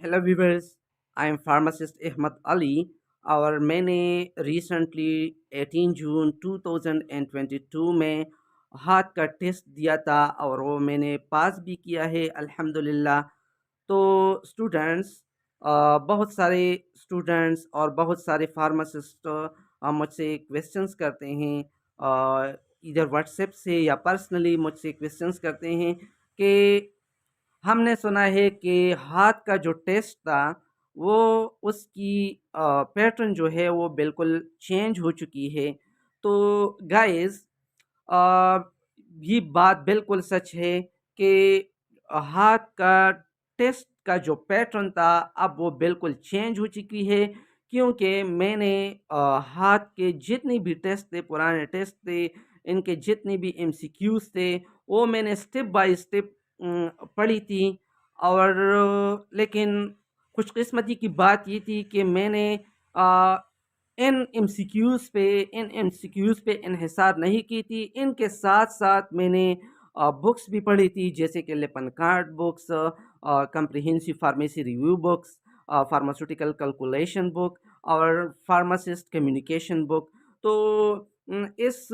Hello viewers, I am pharmacist Ahmad Ali और मैंने recently 18 जून 2022 में हार्ट का टेस्ट दिया था और वो मैंने पास भी किया है अल्हम्दुलिल्लाह। तो स्टूडेंट्स, बहुत सारे स्टूडेंट्स और बहुत सारे फार्मासिस्ट मुझसे क्वेश्चंस करते हैं, इधर व्हाट्सएप से या पर्सनली मुझसे क्वेश्चंस करते हैं कि हमने सुना है कि हाथ का जो टेस्ट था वो उसकी पैटर्न जो है वो बिल्कुल चेंज हो चुकी है। तो गाइस, ये बात बिल्कुल सच है कि हाथ का टेस्ट का जो पैटर्न था अब वो बिल्कुल चेंज हो चुकी है, क्योंकि मैंने हाथ के जितने भी टेस्ट थे, पुराने टेस्ट थे, इनके जितने भी एमसीक्यूज थे, वो मैंने स्टेप बाय स्टेप पढ़ी थी। और लेकिन खुशकिस्मती की बात ये थी कि मैंने अ, इन एमसीक्यूज़ पे इन्हिसार नहीं की थी। इनके साथ-साथ मैंने बुक्स भी पढ़ी थी, जैसे कि Flipkart books, comprehensive pharmacy review books, pharmaceutical calculation book और फार्मासिस्ट कम्युनिकेशन बुक। तो इस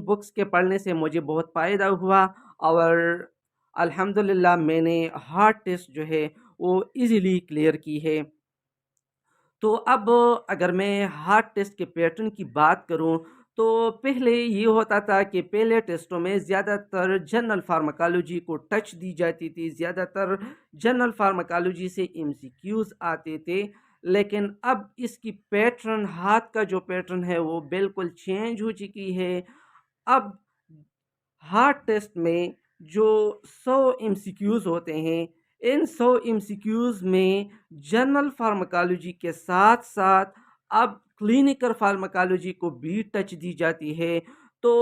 बुक्स के पढ़ने से मुझे बहुत फ़ायदा हुआ और अल्हम्दुलिल्लाह मैंने हार्ट टेस्ट जो है वो ईज़िली क्लियर की है। तो अब अगर मैं हार्ट टेस्ट के पैटर्न की बात करूं, तो पहले ये होता था कि पहले टेस्टों में ज़्यादातर जनरल फार्माकोलॉजी को टच दी जाती थी, ज़्यादातर जनरल फार्माकोलॉजी से एमसीक्यूज आते थे। लेकिन अब इसकी पैटर्न, हाथ का जो पैटर्न है वो बिल्कुल चेंज हो चुकी है। अब हार्ट टेस्ट में जो 100 एमसीक्यूज होते हैं, इन 100 एमसीक्यूज में जनरल फार्माकोलॉजी के साथ साथ अब क्लिनिकल फार्माकोलॉजी को भी टच दी जाती है। तो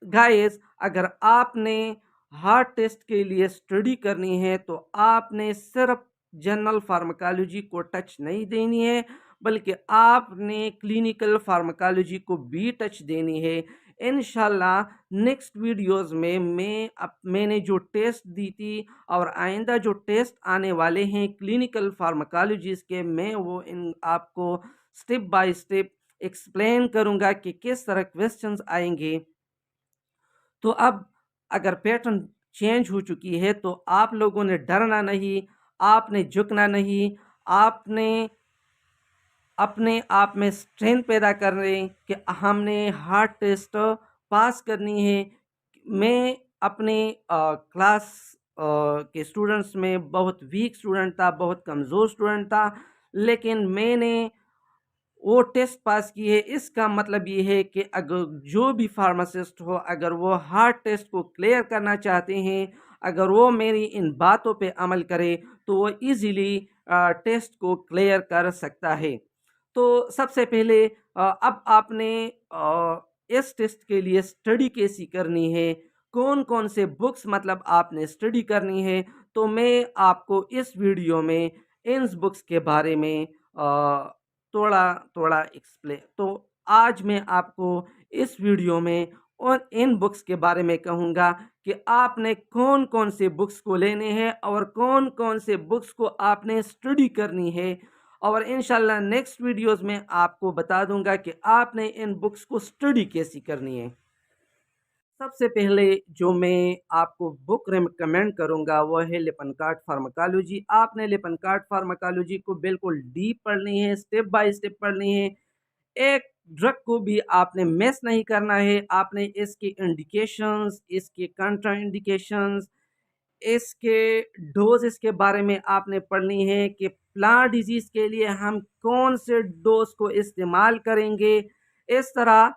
गाइस, अगर आपने हार्ट टेस्ट के लिए स्टडी करनी है तो आपने सिर्फ जनरल फार्माकोलॉजी को टच नहीं देनी है, बल्कि आपने क्लिनिकल फार्माकोलॉजी को भी टच देनी है। इंशाल्लाह नेक्स्ट वीडियोस में मैंने जो टेस्ट दी थी और आइंदा जो टेस्ट आने वाले हैं क्लिनिकल फार्माकोलॉजीज के, मैं वो इन आपको स्टेप बाय स्टेप एक्सप्लेन करूंगा कि किस तरह क्वेश्चंस आएंगे। तो अब अगर पैटर्न चेंज हो चुकी है तो आप लोगों ने डरना नहीं, आपने झुकना नहीं, आपने अपने आप में स्ट्रेंथ पैदा करने कि हमने हार्ट टेस्ट पास करनी है। मैं अपने क्लास के स्टूडेंट्स में बहुत वीक स्टूडेंट था, बहुत कमज़ोर स्टूडेंट था, लेकिन मैंने वो टेस्ट पास की है। इसका मतलब ये है कि अगर जो भी फार्मासिस्ट हो, अगर वो हार्ट टेस्ट को क्लियर करना चाहते हैं, अगर वो मेरी इन बातों पे अमल करे, तो वो इजीली टेस्ट को क्लियर कर सकता है। तो सबसे पहले अब आपने इस टेस्ट के लिए स्टडी कैसी करनी है, कौन कौन से बुक्स मतलब आपने स्टडी करनी है, तो मैं आपको इस वीडियो में इन बुक्स के बारे में थोड़ा थोड़ा एक्सप्लेन। तो आज मैं आपको इस वीडियो में और इन बुक्स के बारे में कहूँगा कि आपने कौन कौन से बुक्स को लेने हैं और कौन कौन से बुक्स को आपने स्टडी करनी है। और इंशाल्लाह नेक्स्ट वीडियोस में आपको बता दूंगा कि आपने इन बुक्स को स्टडी कैसी करनी है। सबसे पहले जो मैं आपको बुक रिकमेंड करूंगा वो है लिपनकार्ट फार्माकोलॉजी। आपने लिपनकार्ट फार्माकोलॉजी को बिल्कुल डीप पढ़नी है, स्टेप बाय स्टेप पढ़नी है। एक ड्रग को भी आपने मिस नहीं करना है। आपने इसके इंडिकेशंस, इसके कंट्रा इंडिकेशंस, इसके डोजेस के बारे में आपने पढ़नी है कि प्लांट डिजीज के लिए हम कौन से डोज को इस्तेमाल करेंगे। इस तरह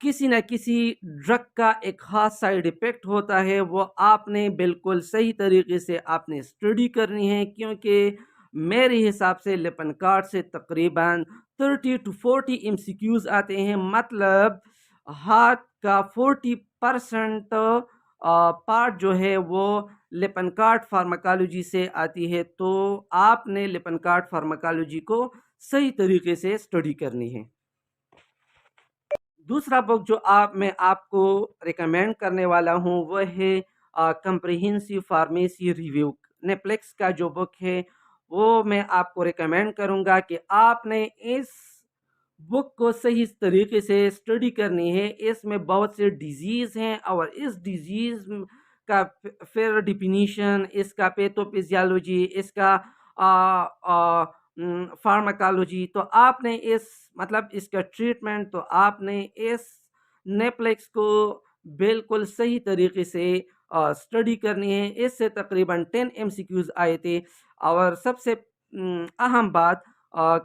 किसी न किसी ड्रग का एक खास साइड इफ़ेक्ट होता है, वो आपने बिल्कुल सही तरीके से आपने स्टडी करनी है, क्योंकि मेरे हिसाब से लिपनकार्ट से तकरीबन 30 टू 40 एमसीक्यूज आते हैं। मतलब हाथ का 40% पार्ट जो है वो लिपनकार्ट फार्माकोलॉजी से आती है। तो आपने लिपनकार्ट फार्माकोलॉजी को सही तरीके से स्टडी करनी है। दूसरा बुक जो मैं आपको रिकमेंड करने वाला हूँ वो है कम्प्रिहेंसिव फार्मेसी रिव्यू नेप्लेक्स का जो बुक है वो मैं आपको रिकमेंड करूँगा कि आपने इस बुक को सही तरीके से स्टडी करनी है। इसमें बहुत से डिजीज़ हैं और इस डिजीज़ का फिर डिफिनीशन, इसका पैथोफिजियोलॉजी, इसका फार्माकोलॉजी, तो आपने इस मतलब इसका ट्रीटमेंट, तो आपने इस नेप्लेक्स को बिल्कुल सही तरीके से स्टडी करनी है। इससे तकरीबन 10 एमसीक्यूज आए थे। और सबसे अहम बात,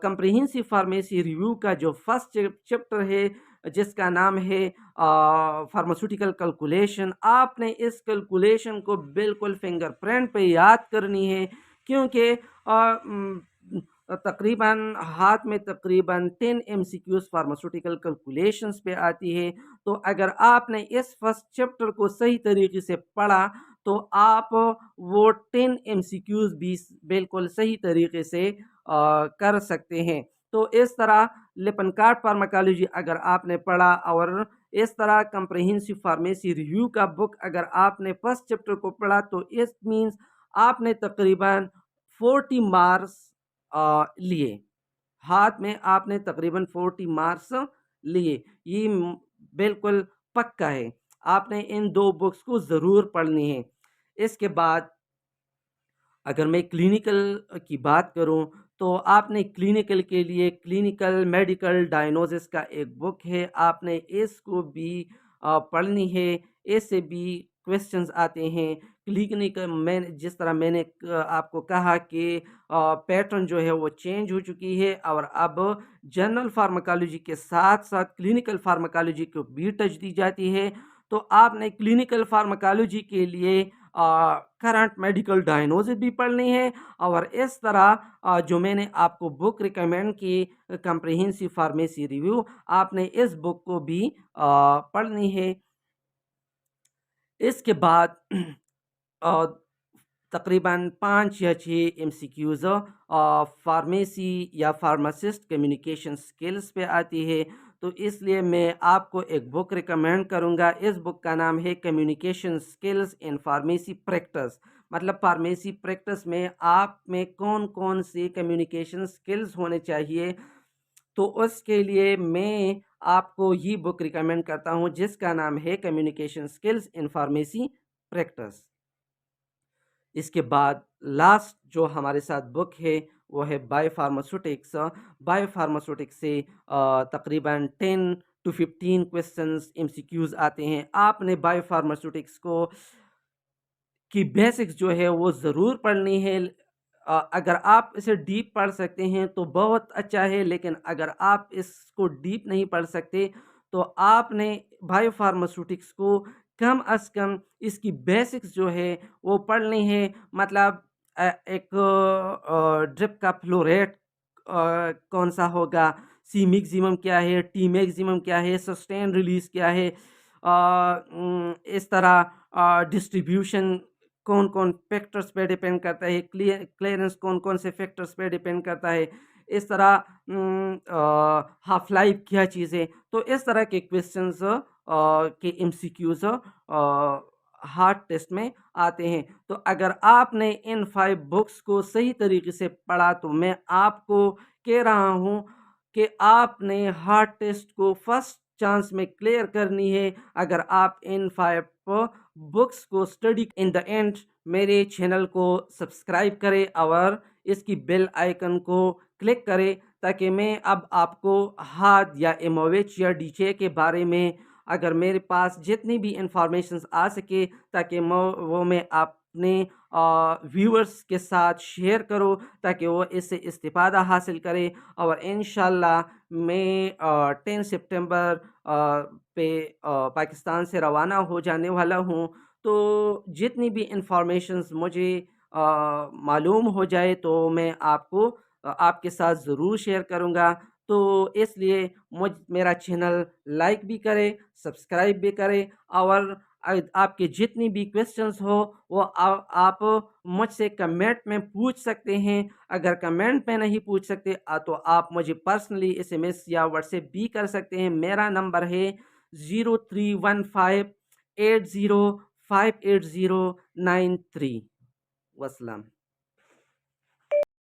कंप्रिहेंसिव फार्मेसी रिव्यू का जो फर्स्ट चैप्टर है जिसका नाम है फार्मास्यूटिकल कैलकुलेशन, आपने इस कैलकुलेशन को बिल्कुल फिंगरप्रिंट पे याद करनी है, क्योंकि तकरीबन हाथ में तकरीबन 10 एमसीक्यूज फार्मास्यूटिकल कैलकुलेशंस पे आती है। तो अगर आपने इस फर्स्ट चैप्टर को सही तरीके से पढ़ा तो आप वो 10 एमसीक्यूज भी बिल्कुल सही तरीके से कर सकते हैं। तो इस तरह लिपनकार्ट फार्माकोलॉजी अगर आपने पढ़ा और इस तरह कंप्रिहेंसिव फार्मेसी रिव्यू का बुक अगर आपने फर्स्ट चैप्टर को पढ़ा, तो इस मीन्स आपने तकरीबन 40 मार्क्स लिए। हाथ में आपने तकरीबन 40 मार्क्स लिए। ये बिल्कुल पक्का है। आपने इन 2 बुक्स को ज़रूर पढ़नी है। इसके बाद अगर मैं क्लिनिकल की बात करूं, तो आपने क्लिनिकल के लिए क्लिनिकल मेडिकल डायग्नोसिस का एक बुक है, आपने इसको भी पढ़नी है। इससे भी क्वेश्चंस आते हैं। क्लिनिकल में जिस तरह मैंने आपको कहा कि पैटर्न जो है वो चेंज हो चुकी है और अब जनरल फार्माकोलॉजी के साथ साथ क्लिनिकल फार्माकोलॉजी को भी टच दी जाती है। तो आपने क्लिनिकल फार्माकोलॉजी के लिए करंट मेडिकल डायग्नोसिस भी पढ़नी है। और इस तरह जो मैंने आपको बुक रिकमेंड की कंप्रिहेंसिव फार्मेसी रिव्यू, आपने इस बुक को भी पढ़नी है। इसके बाद अ, तकरीबन 5 या 6 एमसीक्यूज फार्मेसी या फार्मासिस्ट कम्युनिकेशन स्किल्स पे आती है। तो इसलिए मैं आपको एक बुक रिकमेंड करूंगा। इस बुक का नाम है communication skills in pharmacy practice. मतलब फार्मेसी प्रैक्टिस में आप में कौन कौन से कम्युनिकेशन स्किल्स होने चाहिए, तो उसके लिए मैं आपको ये बुक रिकमेंड करता हूँ जिसका नाम है communication skills in pharmacy practice. इसके बाद लास्ट जो हमारे साथ बुक है वो है बायोफार्मास्यूटिक्स। बायोफार्मास्यूटिक्स से तकरीबन 10 टू 15 क्वेश्चंस एमसीक्यूज आते हैं। आपने बायोफार्मास्यूटिक्स को की बेसिक्स जो है वो ज़रूर पढ़नी है। अगर आप इसे डीप पढ़ सकते हैं तो बहुत अच्छा है, लेकिन अगर आप इसको डीप नहीं पढ़ सकते तो आपने बायोफार्मास्यूटिक्स को कम अज़ कम इसकी बेसिक्स जो है वो पढ़नी है। मतलब एक ड्रिप का फ्लो रेट कौन सा होगा, सी मैक्सिमम क्या है, टी मैक्सिमम क्या है, सस्टेन रिलीज क्या है, इस तरह डिस्ट्रीब्यूशन कौन कौन फैक्टर्स पे डिपेंड करता है, क्लियरेंस कौन कौन से फैक्टर्स पे डिपेंड करता है, इस तरह हाफ लाइफ क्या चीज़ है। तो इस तरह के क्वेश्चंस के एमसीक्यूज हार्ड टेस्ट में आते हैं। तो अगर आपने इन 5 बुक्स को सही तरीके से पढ़ा तो मैं आपको कह रहा हूँ कि आपने हार्ड टेस्ट को फर्स्ट चांस में क्लियर करनी है। अगर आप इन 5 बुक्स को स्टडी इन द एंड मेरे चैनल को सब्सक्राइब करें और इसकी बेल आइकन को क्लिक करें, ताकि मैं अब आपको हार्ड या एमओएच या डीचे के बारे में अगर मेरे पास जितनी भी इंफॉर्मेशन आ सके, ताकि वो मैं अपने व्यूअर्स के साथ शेयर करूं, ताकि वो इससे इस्तिफादा हासिल करें। और इंशाल्लाह मैं 10 सितंबर पे पाकिस्तान से रवाना हो जाने वाला हूं। तो जितनी भी इंफॉर्मेशंस मुझे मालूम हो जाए तो मैं आपको आपके साथ ज़रूर शेयर करूंगा। तो इसलिए मेरा चैनल लाइक भी करें, सब्सक्राइब भी करें, और आपके जितनी भी क्वेश्चंस हो वो आप मुझसे कमेंट में पूछ सकते हैं। अगर कमेंट में नहीं पूछ सकते तो आप मुझे पर्सनली एसएमएस या व्हाट्सएप भी कर सकते हैं। मेरा नंबर है 0315805809 3। वसलम।